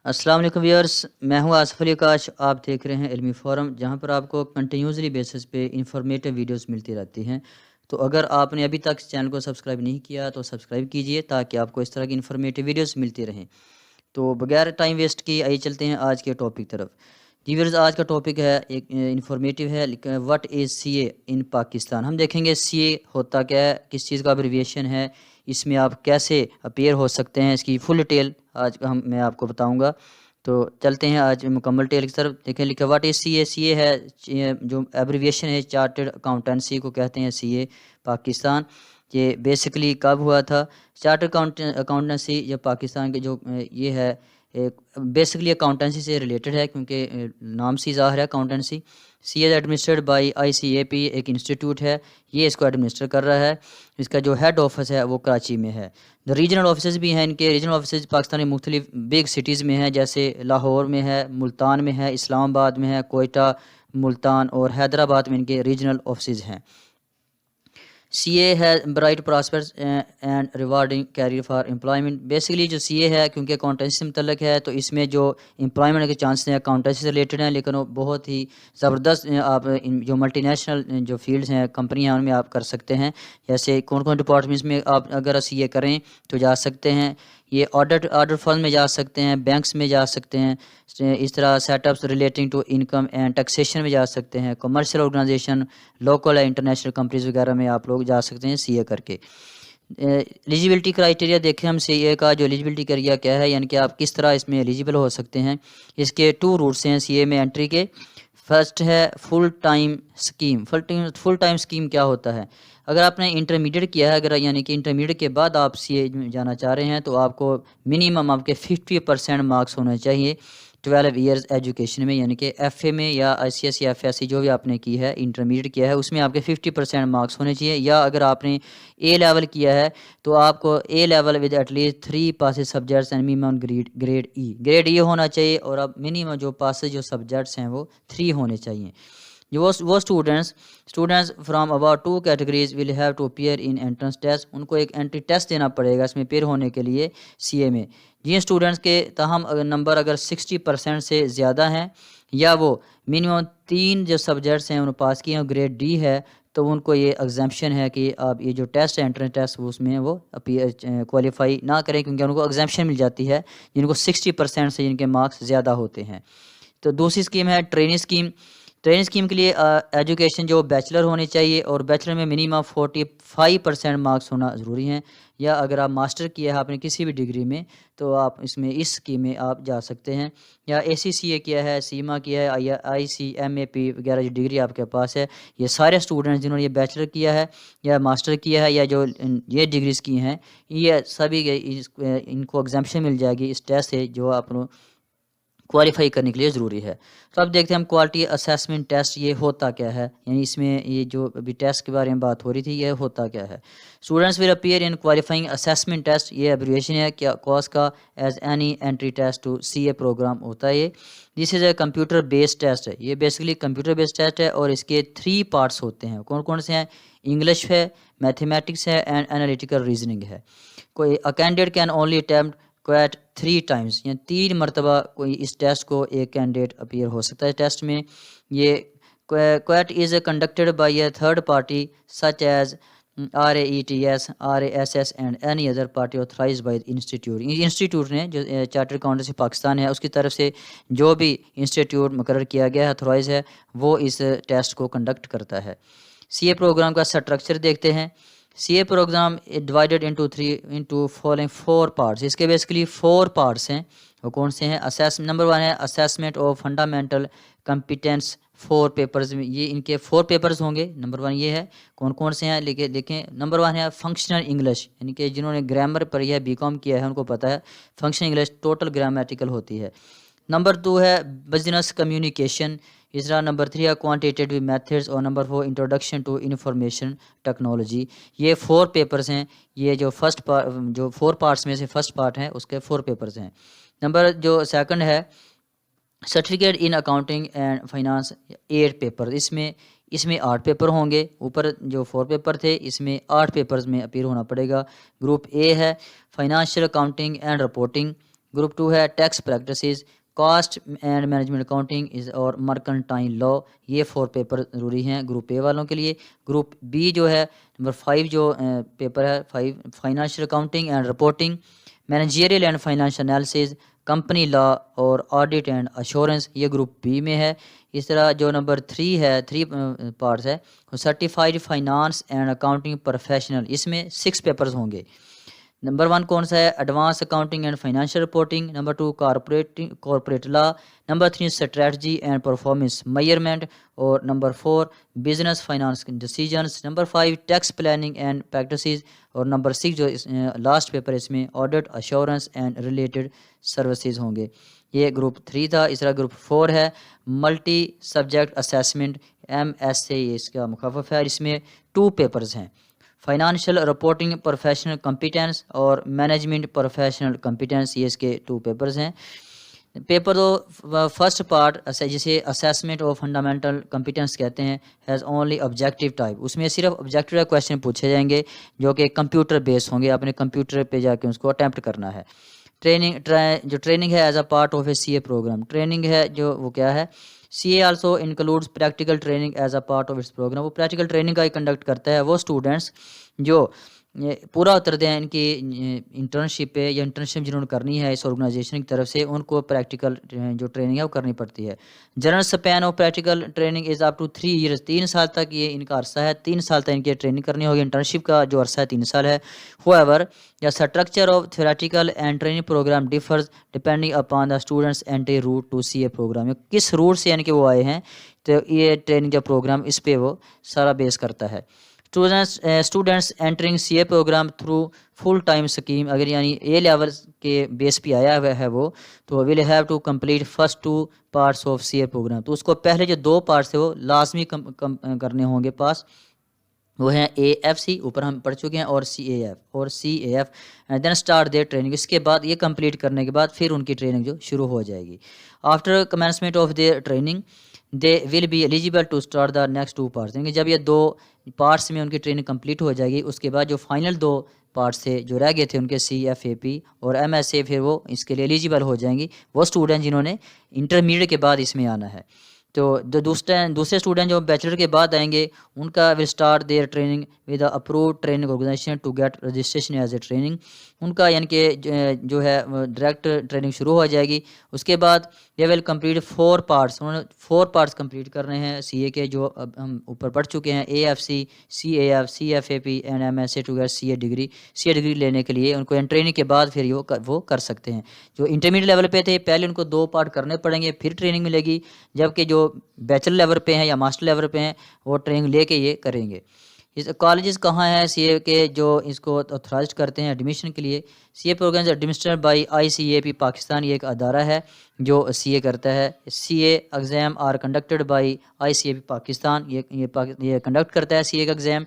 अस्सलाम वालेकुम व्यूअर्स, मैं हूं आसिफ अली आकाश। आप देख रहे हैं इल्मी फ़ोरम, जहां पर आपको कंटिन्यूसली बेसिस पे इंफॉर्मेटिव वीडियोस मिलती रहती हैं। तो अगर आपने अभी तक इस चैनल को सब्सक्राइब नहीं किया तो सब्सक्राइब कीजिए ताकि आपको इस तरह की इंफॉर्मेटिव वीडियोस मिलती रहें। तो बगैर टाइम वेस्ट किए आइए चलते हैं आज के टॉपिक तरफ। जी व्यूअर्स, आज का टॉपिक है एक इंफॉर्मेटिव है। व्हाट इज़ सीए इन पाकिस्तान। हम देखेंगे सीए होता क्या है, किस चीज़ का अब्रिविएशन है, इसमें आप कैसे अपेयर हो सकते हैं, इसकी फुल डिटेल आज मैं आपको बताऊंगा। तो चलते हैं आज मुकम्मल डिटेल की तरफ। देखें लिखा व्हाट इज़ सीए। सीए है जो एब्रिविएशन है, चार्टर्ड अकाउंटेंसी को कहते हैं सीए पाकिस्तान। ये बेसिकली कब हुआ था? चार्टर्ड अकाउंटेंसी जब पाकिस्तान के जो ये है एक बेसिकली अकाउंटेंसी से रिलेटेड है, क्योंकि नाम से ज़ाहिर है accountancy. C as administered by ICAP, एक इंस्टीट्यूट है, ये इसको एडमिनिस्टर कर रहा है। इसका जो हेड ऑफिस है वो कराची में है। द रीजनल ऑफिस भी हैं इनके। रीजनल ऑफिस पाकिस्तान में मुख्तलिफ बिग सिटीज़ में हैं, जैसे लाहौर में है, मुल्तान में है, इस्लामाबाद में है, कोयटा, मुल्तान और हैदराबाद में इनके रीजनल ऑफिस हैं। सीए है bright prosperous and rewarding career for employment. Basically जो सीए है, क्योंकि अकाउंटेंसी से मुतल्लक है, तो इसमें जो एम्प्लॉयमेंट के चांस हैं अकाउंटेंसी से रिलेटेड हैं, लेकिन वो बहुत ही ज़बरदस्त आप जो मल्टीनेशनल जो फील्ड्स हैं, कंपनियां, उनमें आप कर सकते हैं। जैसे कौन कौन डिपार्टमेंट्स में आप अगर सीए करें तो जा सकते हैं। ये ऑडिट फर्म में जा सकते हैं, बैंक्स में जा सकते हैं, इस तरह setups relating to income and taxation में जा सकते हैं, कमर्शियल ऑर्गेनाइजेशन, लोकल या इंटरनेशनल कंपनीज वगैरह में आप लोग जा सकते हैं सीए करके। एलिजिबिलिटी क्राइटेरिया देखें हम सीए का। जो एलिजिबिलिटी क्राइटेरिया क्या है, यानी कि आप किस तरह इसमें एलिजिबल हो सकते हैं। इसके 2 रूट्स हैं सीए में एंट्री के। फर्स्ट है full time scheme. Full time scheme क्या होता है? अगर आपने इंटरमीडिएट किया है, अगर यानी कि इंटरमीडिएट के बाद आप सीए में जाना चाह रहे हैं, तो आपको मिनिमम आपके 50% मार्क्स होने चाहिए 12 ईयर्स एजुकेशन में, यानी कि एफए में या आईसीएस या एफएससी जो भी आपने की है, इंटरमीडिएट किया है, उसमें आपके 50% मार्क्स होने चाहिए। या अगर आपने ए लेवल किया है तो आपको A level with at least 3 passes subjects and minimum grade E होना चाहिए। और अब मिनिमम जो पासिस जो सब्जेक्ट्स हैं वो 3 होने चाहिए। जो वो students from about 2 categories will have to appear in entrance test. उनको एक एंट्री टेस्ट देना पड़ेगा इसमें पेयर होने के लिए सीए में। जिन स्टूडेंट्स के तहम नंबर अगर 60% से ज़्यादा हैं, या वो मिनिमम 3 जो सब्जेक्ट्स हैं उन्होंने पास किए हैं, ग्रेड डी है, तो उनको ये एग्जाम्पशन है कि आप ये जो टेस्ट है एंट्रेंस टेस्ट उसमें वो क्वालिफाई ना करें, क्योंकि उनको एग्जाम्पशन मिल जाती है जिनको 60% से जिनके मार्क्स ज़्यादा होते हैं। तो दूसरी स्कीम है ट्रेनिंग स्कीम। ट्रेनिंग स्कीम के लिए एजुकेशन जो बैचलर होनी चाहिए, और बैचलर में मिनिमम 45% मार्क्स होना ज़रूरी हैं। या अगर आप मास्टर किया है आपने किसी भी डिग्री में, तो आप इसमें इस स्कीम में आप जा सकते हैं। या ACCA किया है, सीमा किया है, या ICMAP वगैरह जो डिग्री आपके पास है, ये सारे स्टूडेंट्स जिन्होंने ये बैचलर किया है या मास्टर किया है या जो ये डिग्रीज़ की हैं, ये सभी इनको एग्जाम्पशन मिल जाएगी इस टेस्ट से, जो आप क्वालिफाई करने के लिए ज़रूरी है। तो अब देखते हैं हम क्वालिटी असेसमेंट टेस्ट ये होता क्या है, यानी इसमें ये जो अभी टेस्ट के बारे में बात हो रही थी, ये होता क्या है। Students will appear in qualifying assessment test. ये एब्रिविएशन है क्या कॉस का, as any entry test to CA program होता है ये। This is a computer based test है। ये बेसिकली कंप्यूटर बेस्ड टेस्ट है, और इसके 3 पार्ट्स होते हैं। कौन कौन से हैं? इंग्लिश है, मैथमेटिक्स है, एंड एनालिटिकल रीजनिंग है। कोई a candidate can only attempt क्वेट 3 टाइम्स, या 3 मरतबा कोई इस टेस्ट को एक कैंडिडेट अपीयर हो सकता है टेस्ट में। ये क्वेट is conducted by a third party such as RAETS, RASS and any other party authorize by institute. Institute ने जो चार्टर्ड अकाउंटेंसी पाकिस्तान है उसकी तरफ से जो भी इंस्टीट्यूट मुकर्रर किया गया है, ऑथराइज है, वो इस टेस्ट को कंडक्ट करता है। सीए प्रोग्राम का स्ट्रक्चर देखते हैं। CA program divided into following 4 parts. इसके बेसिकली 4 पार्ट्स हैं। वो कौन से हैं? नंबर 1 है assessment of fundamental competence 4 papers में। ये इनके 4 पेपर्स होंगे। नंबर 1 ये है। कौन कौन से हैं देखें। नंबर 1 है फंक्शनल इंग्लिश, यानी कि जिन्होंने ग्रामर पढ़ी है, बीकॉम किया है, उनको पता है फंक्शनल इंग्लिश टोटल ग्रामेटिकल होती है। नंबर 2 है बिजनेस कम्युनिकेशन। इसरा नंबर 3 है क्वांटिटेटिव मेथड्स, और number 4 introduction to information technology. ये 4 पेपर्स हैं। ये जो जो 4 पार्ट्स में से फर्स्ट पार्ट है उसके 4 पेपर्स हैं। नंबर जो सेकंड है certificate in accounting and finance 8 paper. इसमें 8 पेपर होंगे। ऊपर जो 4 पेपर थे, इसमें 8 पेपर्स में अपीयर होना पड़ेगा। ग्रुप ए है financial accounting and reporting. Group 2 है tax practices, cost and management accounting is और मर्केंटाइल लॉ। ये 4 पेपर ज़रूरी हैं ग्रुप ए वालों के लिए। ग्रुप बी जो है नंबर 5 जो पेपर है 5, financial accounting and reporting, managerial and financial analysis, company law और ऑडिट एंड अश्योरेंस, ये ग्रुप बी में है। इस तरह जो नंबर 3 है 3 पार्ट्स है certified finance and accounting professional, इसमें 6 पेपर्स होंगे। नंबर 1 कौन सा है advance accounting and financial reporting, number 2 corporate law, number 3 strategy and performance measurement और number 4 business finance decisions, number 5 tax planning and practices और number 6 जो last paper इसमें audit assurance and related services होंगे। ये group 3 था। इस तरह group 4 है मल्टी सब्जेक्ट असेसमेंट MSA, ये इसका मुखफ़फ़ है। इसमें 2 पेपर्स हैं फाइनेंशियल रिपोर्टिंग प्रोफेशनल कॉम्पिटेंस और मैनेजमेंट प्रोफेशनल कॉम्पिटेंस, ये इसके 2 पेपर्स हैं। पेपर दो फर्स्ट पार्ट जिसे असेसमेंट ऑफ फंडामेंटल कॉम्पिटेंस कहते हैं हैज़ ओनली ऑब्जेक्टिव टाइप, उसमें सिर्फ ऑब्जेक्टिव क्वेश्चन पूछे जाएंगे जो कि कंप्यूटर बेस्ड होंगे, अपने कंप्यूटर पे जाके उसको अटैम्प्ट करना है। जो ट्रेनिंग है as a part of a CA program, training है जो वो क्या है CA also includes practical training as a part of its program, वो प्रैक्टिकल ट्रेनिंग का ही कंडक्ट करता है। वो स्टूडेंट्स जो पूरा उतरते हैं इनकी इंटर्नशिप पे या इंटर्नशिप जिन्होंने करनी है इस ऑर्गेनाइजेशन की तरफ से, उनको प्रैक्टिकल जो ट्रेनिंग है वो करनी पड़ती है। General span of practical training is up to 3 years, 3 साल तक ये इनका अरसा है, 3 साल तक इनकी ट्रेनिंग करनी होगी। इंटर्नशिप का जो अरसा है 3 साल है। However the structure of theoretical and training program differs depending upon the students entry route to CA program, किस रूट से यानी कि वो आए हैं, तो ये ट्रेनिंग का प्रोग्राम इस पे वो सारा बेस करता है। Students entering CA program through full time scheme, अगर यानी A लेवल के बेस पे आया हुआ है वो, तो will have to complete first 2 parts of CA program, तो उसको पहले जो 2 पार्ट्स है वो लाजमी करने होंगे पास। वो हैं AFC ऊपर हम पढ़ चुके हैं और CAF then start their training, इसके बाद ये कंप्लीट करने के बाद फिर उनकी ट्रेनिंग जो शुरू हो जाएगी। After commencement of their training they will be eligible to start the next 2 parts, यानी जब ये 2 पार्ट्स में उनकी ट्रेनिंग कंप्लीट हो जाएगी उसके बाद जो फाइनल 2 पार्ट्स थे जो रह गए थे उनके CFAP और MSA, फिर वो इसके लिए एलिजिबल हो जाएंगी वो स्टूडेंट जिन्होंने इंटरमीडिएट के बाद इसमें आना है। तो जो दूसरे स्टूडेंट जो बैचलर के बाद आएंगे उनका will start their training with approved training organization to get registration as a training, उनका यानी कि जो है डायरेक्ट ट्रेनिंग शुरू हो जाएगी। उसके बाद दे विल कंप्लीट 4 पार्ट्स, उन्होंने 4 पार्ट्स कंप्लीट करने हैं CA के, जो अब हम ऊपर पढ़ चुके हैं AFC, CAF, CFAP and MSA to get CA degree लेने के लिए उनको ट्रेनिंग के बाद फिर वो कर सकते हैं। जो इंटरमीडिएट लेवल पे थे पहले उनको 2 पार्ट करने पड़ेंगे फिर ट्रेनिंग मिलेगी, जबकि जो बैचलर लेवल पे हैं या मास्टर लेवल पे हैं वो ट्रेनिंग लेके ये करेंगे। इस कॉलेजेस कहाँ हैं CA के जो इसको ऑथराइज करते हैं एडमिशन के लिए? CA program administered by ICAP Pakistan, ये एक अदारा है जो CA करता है। CA exam are conducted by ICAP Pakistan, ये कंडक्ट करता है CA का एग्ज़ाम।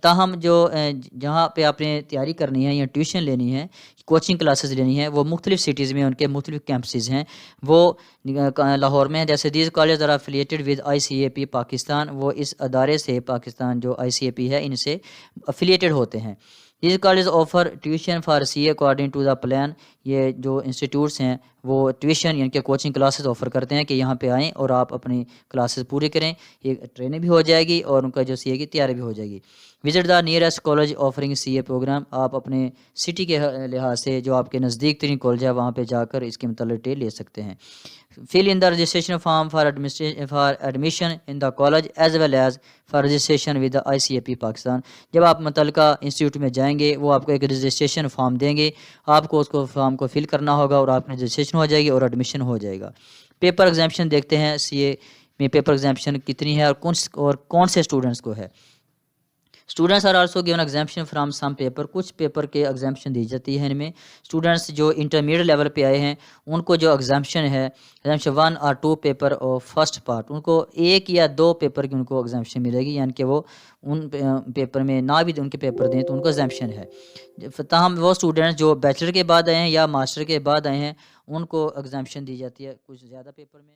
ताहम जो जहाँ पे आपने तैयारी करनी है या ट्यूशन लेनी है, कोचिंग क्लासेस लेनी है, वो मुख्तलिफ सिटीज़ में उनके मुख्तलिफ कैंपसेस हैं। वो लाहौर में है, जैसे these college are affiliated with ICAP Pakistan, वो इस अदारे से पाकिस्तान जो ICAP है इनसे एफिलिएटेड होते हैं। This college offer tuition for CA according to the plan, ये जो इंस्टीट्यूट्स हैं वो ट्यूशन यानी कि कोचिंग क्लासेस ऑफ़र करते हैं कि यहाँ पे आएँ और आप अपनी क्लासेस पूरी करें, ये ट्रेनिंग भी हो जाएगी और उनका जो CA की तैयारी भी हो जाएगी। Visit the nearest college offering CA program, आप अपने सिटी के लिहाज से जो आपके नज़दीक तरीन कॉलेज है वहाँ पे जाकर इसके मतलब डिटेल ले सकते हैं। Fill in the registration form for admission in the college as well as for registration with the ICAP Pakistan. जब आप मुतल्लिका इंस्टीट्यूट में जाएंगे वो आपको एक रजिस्ट्रेशन फॉर्म देंगे, आपको उसको फॉर्म को फिल करना होगा और आपकी रजिस्ट्रेशन हो जाएगी और एडमिशन हो जाएगा। पेपर एग्जामिशन देखते हैं CA में पेपर एग्जामिशन कितनी है और कौन से स्टूडेंट्स को है। Students are also given exemption from some paper, कुछ पेपर के एग्जामिशन दी जाती है इनमें। स्टूडेंट्स जो इंटरमीडिएट लेवल पे आए हैं उनको जो एग्जामिशन है एग्जामिशन 1 और 2 पेपर और फर्स्ट पार्ट, उनको 1 या 2 पेपर की उनको एग्जामिशन मिलेगी, यानी कि वो उन पेपर में ना भी उनके पेपर दें तो उनको एग्जामिशन है। ताहम वो स्टूडेंट्स जो बैचलर के बाद आए हैं या मास्टर के बाद आए हैं उनको एग्जामिशन दी जाती है कुछ ज़्यादा पेपर में।